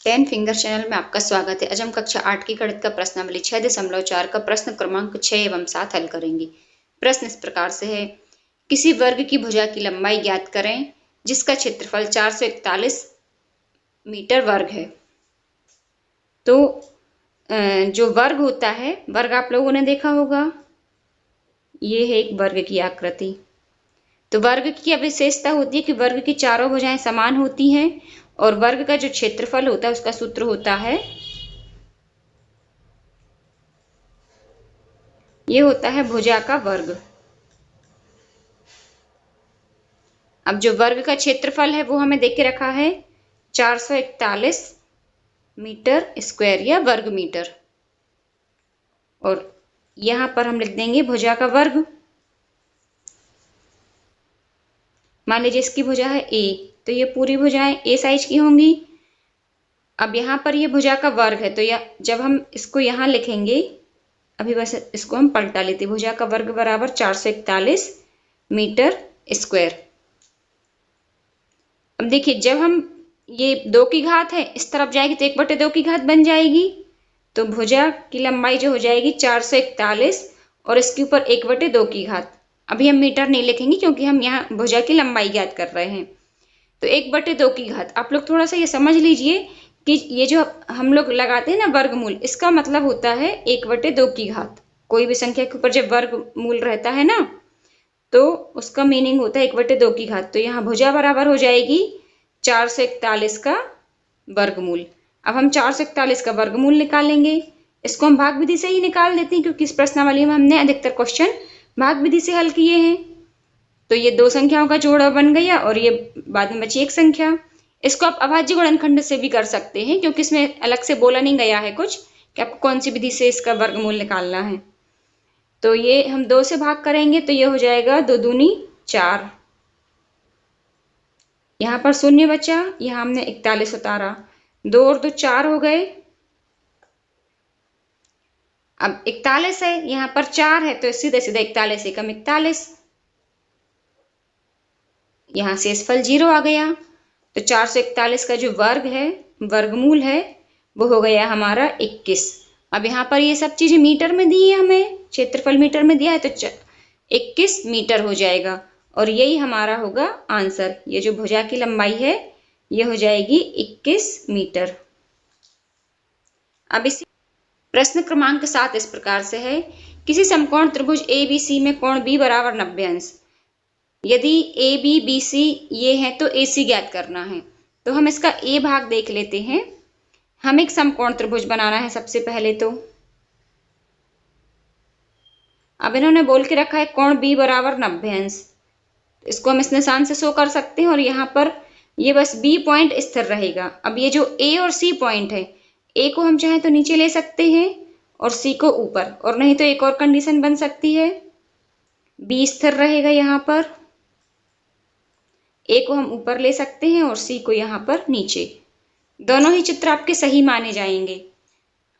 Ten finger channel में आपका स्वागत है। आज हम कक्षा 8 की गणित का प्रश्नावली 6.4 का प्रश्न क्रमांक 6 एवं 7 हल करेंगे। प्रश्न इस प्रकार से है, किसी वर्ग की भुजा की लंबाई ज्ञात करें जिसका क्षेत्रफल 441 मीटर वर्ग है। तो जो वर्ग होता है, वर्ग आप लोगों ने देखा होगा, ये है एक वर्ग की आकृति। तो वर्ग की विशेषता होती है कि वर्ग की चारों भुजाएं समान होती हैं और वर्ग का जो क्षेत्रफल होता है उसका सूत्र होता है, ये होता है भुजा का वर्ग। अब जो वर्ग का क्षेत्रफल है वो हमें देख के रखा है 441 मीटर स्क्वायर या वर्ग मीटर, और यहां पर हम लिख देंगे भुजा का वर्ग। मान लीजिए इसकी भुजा है ए, तो ये पूरी भुजाएं ए साइज की होंगी। अब यहाँ पर ये भुजा का वर्ग है, तो जब हम इसको यहाँ लिखेंगे, अभी बस इसको हम पलटा लेते, भुजा का वर्ग बराबर 441 मीटर स्क्वायर। अब देखिए, जब हम ये 2 की घात है इस तरफ जाएगी तो 1/2 की घात बन जाएगी, तो भुजा की लंबाई जो हो जाएगी 441 और इसके ऊपर 1/2 की घात। अभी हम मीटर नहीं लिखेंगे क्योंकि हम यहाँ भुजा की लंबाई ज्ञात कर रहे हैं। तो 1/2 की घात, आप लोग थोड़ा सा ये समझ लीजिए कि ये जो हम लोग लगाते हैं ना वर्गमूल, इसका मतलब होता है 1/2 की घात। कोई भी संख्या के ऊपर जब वर्गमूल रहता है ना, तो उसका मीनिंग होता है 1/2 की घात। तो यहाँ भुजा बराबर हो जाएगी 441 का वर्गमूल। अब हम 441 का वर्गमूल निकालेंगे। इसको हम भाग विधि से ही निकाल देते हैं क्योंकि इस प्रश्नावली में हमने अधिकतर क्वेश्चन भाग विधि से हल किए हैं। तो ये 2 संख्याओं का जोड़ा बन गया और ये बाद में बची एक संख्या। इसको आप अभाज्य गुणनखंड से भी कर सकते हैं क्योंकि इसमें अलग से बोला नहीं गया है कुछ कि आपको कौन सी विधि से इसका वर्गमूल निकालना है। तो ये हम 2 से भाग करेंगे तो ये हो जाएगा 2 दूनी 4। यहाँ पर शून्य बचा, यहाँ हमने 41 उतारा, 2 और 2 4 हो गए। अब 41 है, यहाँ पर 4 है तो सीधे सीधे 41 एकम 41, यहाँ शेषफल 0 आ गया। तो 441 का जो वर्ग है, वर्गमूल है, वो हो गया हमारा 21। अब यहाँ पर ये सब चीजें मीटर में दी है, हमें क्षेत्रफल मीटर में दिया है, तो 21 मीटर हो जाएगा और यही हमारा होगा आंसर। ये जो भुजा की लंबाई है ये हो जाएगी 21 मीटर। अब इसी प्रश्न क्रमांक 7 इस प्रकार से है, किसी समकोण त्रिभुज ABC में कोण B बराबर 90 अंश। यदि ए बी बी सी ये है तो ए सी ज्ञात करना है। तो हम इसका ए भाग देख लेते हैं। हम एक समकोण त्रिभुज बनाना है सबसे पहले। तो अब इन्होंने बोल के रखा है कोण बी बराबर 90 अंश। इसको हम इस निशान से शो कर सकते हैं और यहाँ पर ये बस बी पॉइंट स्थिर रहेगा। अब ये जो ए और सी पॉइंट है, ए को हम चाहे तो नीचे ले सकते हैं और सी को ऊपर, और नहीं तो एक और कंडीशन बन सकती है, बी स्थिर रहेगा यहाँ पर, ए को हम ऊपर ले सकते हैं और सी को यहाँ पर नीचे। दोनों ही चित्र आपके सही माने जाएंगे।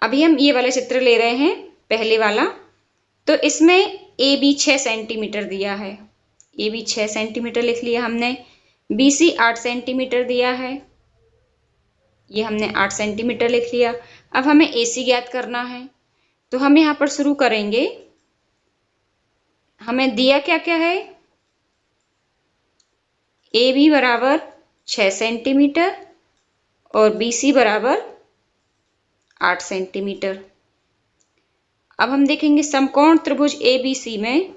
अभी हम ये वाला चित्र ले रहे हैं, पहले वाला। तो इसमें ए बी 6 सेंटीमीटर दिया है, ए बी 6 सेंटीमीटर लिख लिया हमने, बी सी 8 सेंटीमीटर दिया है, ये हमने 8 सेंटीमीटर लिख लिया। अब हमें ए सी ज्ञात करना है, तो हम यहाँ पर शुरू करेंगे। हमें दिया क्या क्या है, ए बी बराबर 6 सेंटीमीटर और बी सी बराबर 8 सेंटीमीटर। अब हम देखेंगे समकोण त्रिभुज ABC में,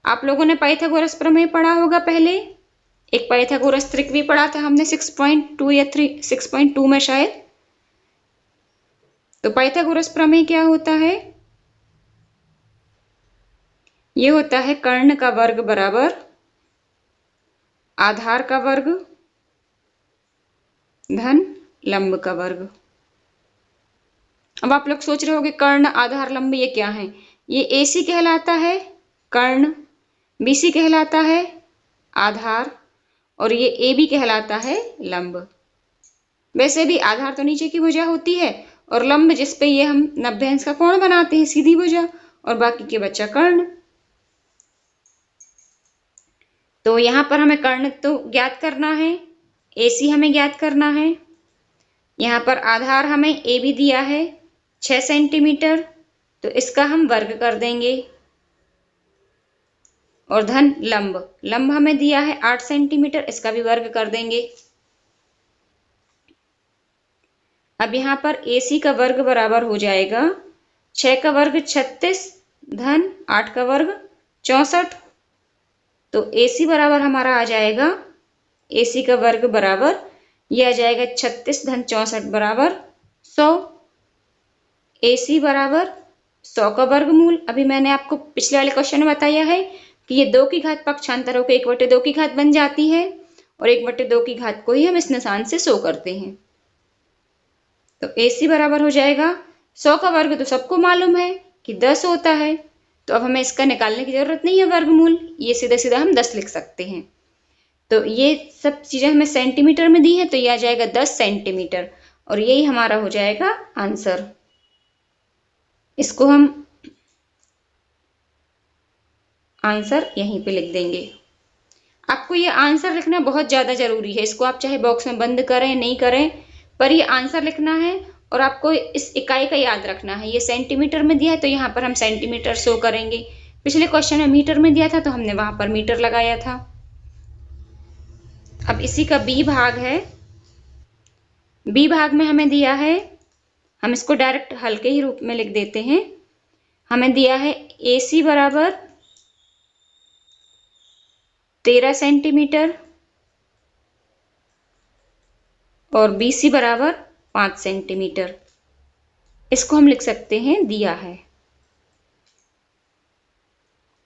आप लोगों ने पाइथागोरस प्रमेय पढ़ा होगा पहले, एक पाइथागोरस त्रिक भी पढ़ा था हमने 6.2 या 6.2 में शायद। तो पाइथागोरस प्रमेय क्या होता है, ये होता है कर्ण का वर्ग बराबर आधार का वर्ग धन लंब का वर्ग। अब आप लोग सोच रहे होंगे कर्ण आधार लंब ये क्या है। ये AC कहलाता है कर्ण, BC कहलाता है आधार, और ये AB कहलाता है लंब। वैसे भी आधार तो नीचे की भुजा होती है और लंब जिस पे ये हम 90 अंश का कोण बनाते हैं, सीधी भुजा, और बाकी के बच्चा कर्ण। तो यहाँ पर हमें कर्ण तो ज्ञात करना है, AC हमें ज्ञात करना है। यहाँ पर आधार हमें ए बी दिया है 6 सेंटीमीटर, तो इसका हम वर्ग कर देंगे। और धन लंब, लंब हमें दिया है 8 सेंटीमीटर, इसका भी वर्ग कर देंगे। अब यहाँ पर AC का वर्ग बराबर हो जाएगा 6 का वर्ग 36 धन 8 का वर्ग 64। तो AC बराबर हमारा आ जाएगा, AC का वर्ग बराबर यह आ जाएगा 36 धन 64 बराबर 100। AC बराबर 100 का वर्गमूल, अभी मैंने आपको पिछले वाले क्वेश्चन में बताया है कि ये 2 की घात पक्षांतर होकर 1/2 की घात बन जाती है, और 1/2 की घात को ही हम इस निशान से शो करते हैं। तो AC बराबर हो जाएगा 100 का वर्ग, तो सबको मालूम है कि 10 होता है, तो अब हमें इसका निकालने की जरूरत नहीं है वर्गमूल, ये सीधा सीधा हम 10 लिख सकते हैं। तो ये सब चीजें हमें सेंटीमीटर में दी हैं, तो ये आ जाएगा 10 सेंटीमीटर, और यही हमारा हो जाएगा आंसर। इसको हम आंसर यहीं पे लिख देंगे। आपको ये आंसर लिखना बहुत ज्यादा जरूरी है, इसको आप चाहे बॉक्स में बंद करें नहीं करें, पर ये आंसर लिखना है। और आपको इस इकाई का याद रखना है, ये सेंटीमीटर में दिया है तो यहाँ पर हम सेंटीमीटर शो करेंगे। पिछले क्वेश्चन में मीटर में दिया था तो हमने वहां पर मीटर लगाया था। अब इसी का बी भाग है। बी भाग में हमें दिया है, हम इसको डायरेक्ट हल के ही रूप में लिख देते हैं। हमें दिया है AC बराबर 13 सेंटीमीटर और BC बराबर 5 सेंटीमीटर। इसको हम लिख सकते हैं दिया है।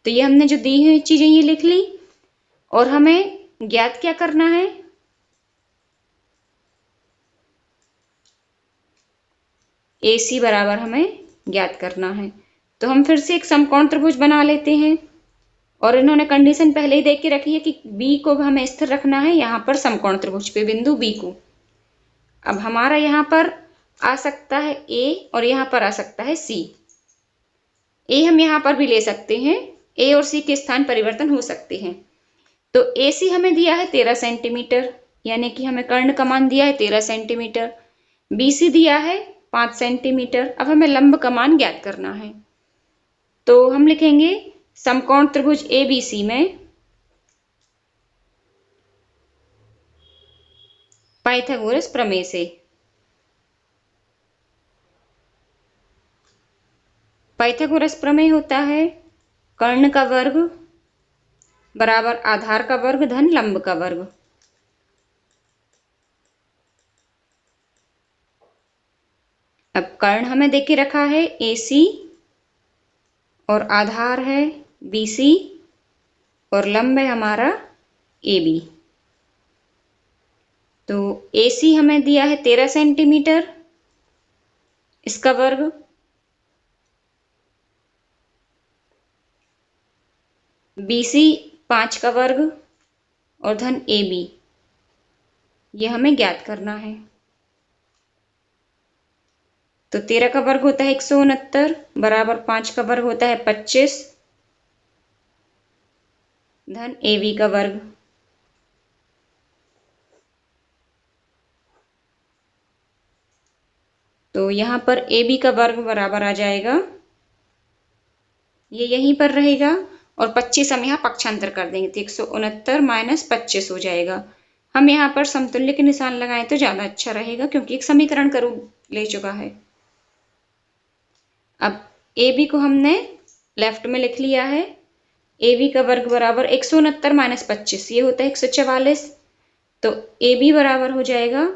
तो ये हमने जो दी हुई चीजें ये लिख ली, और हमें ज्ञात क्या करना है, AC बराबर हमें ज्ञात करना है। तो हम फिर से एक समकोण त्रिभुज बना लेते हैं, और इन्होंने कंडीशन पहले ही देख के रखी है कि B को हमें स्थिर रखना है यहाँ पर समकोण त्रिभुज पे बिंदु B को। अब हमारा यहाँ पर आ सकता है A और यहाँ पर आ सकता है C। A हम यहाँ पर भी ले सकते हैं, A और C के स्थान परिवर्तन हो सकते हैं। तो AC हमें दिया है 13 सेंटीमीटर, यानी कि हमें कर्ण का मान दिया है 13 सेंटीमीटर। BC दिया है 5 सेंटीमीटर। अब हमें लंब का मान ज्ञात करना है, तो हम लिखेंगे समकोण त्रिभुज ABC में पाइथागोरस प्रमेय से। पाइथागोरस प्रमेय होता है कर्ण का वर्ग बराबर आधार का वर्ग धन लंब का वर्ग। अब कर्ण हमें देख के रखा है AC, और आधार है BC, और लंब है हमारा AB। तो AC हमें दिया है 13 सेंटीमीटर, इसका वर्ग, BC 5 का वर्ग, और धन AB, ये हमें ज्ञात करना है। तो 13 का वर्ग होता है 169 बराबर 5 का वर्ग होता है 25 धन AB का वर्ग। तो यहाँ पर AB का वर्ग बराबर आ जाएगा, ये यहीं पर रहेगा, और 25 हम यहाँ पक्षांतर कर देंगे तो 169 माइनस 25 हो जाएगा। हम यहाँ पर समतुल्य के निशान लगाएं तो ज्यादा अच्छा रहेगा, क्योंकि एक समीकरण का रूप ले चुका है। अब AB को हमने लेफ्ट में लिख लिया है, AB का वर्ग बराबर 169 माइनस 25, ये होता है 144। तो AB बराबर हो जाएगा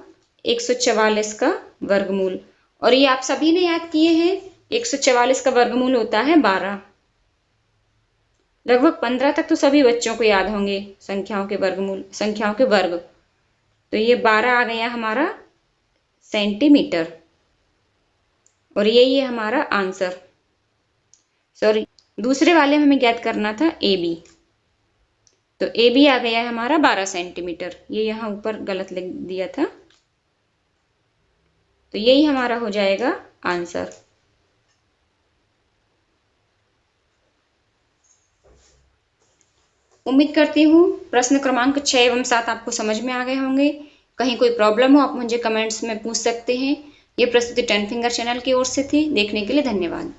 144 का वर्गमूल, और ये आप सभी ने याद किए हैं, 144 का वर्गमूल होता है 12। लगभग 15 तक तो सभी बच्चों को याद होंगे संख्याओं के वर्गमूल, संख्याओं के वर्ग। तो ये 12 आ गया हमारा सेंटीमीटर, और यही है हमारा आंसर। सॉरी, दूसरे वाले में हमें ज्ञात करना था AB, तो AB आ गया है हमारा 12 सेंटीमीटर, ये यहाँ ऊपर गलत लिख दिया था। तो यही हमारा हो जाएगा आंसर। उम्मीद करती हूँ प्रश्न क्रमांक 6 एवं 7 आपको समझ में आ गए होंगे। कहीं कोई प्रॉब्लम हो आप मुझे कमेंट्स में पूछ सकते हैं। ये प्रस्तुति 10 फिंगर चैनल की ओर से थी। देखने के लिए धन्यवाद।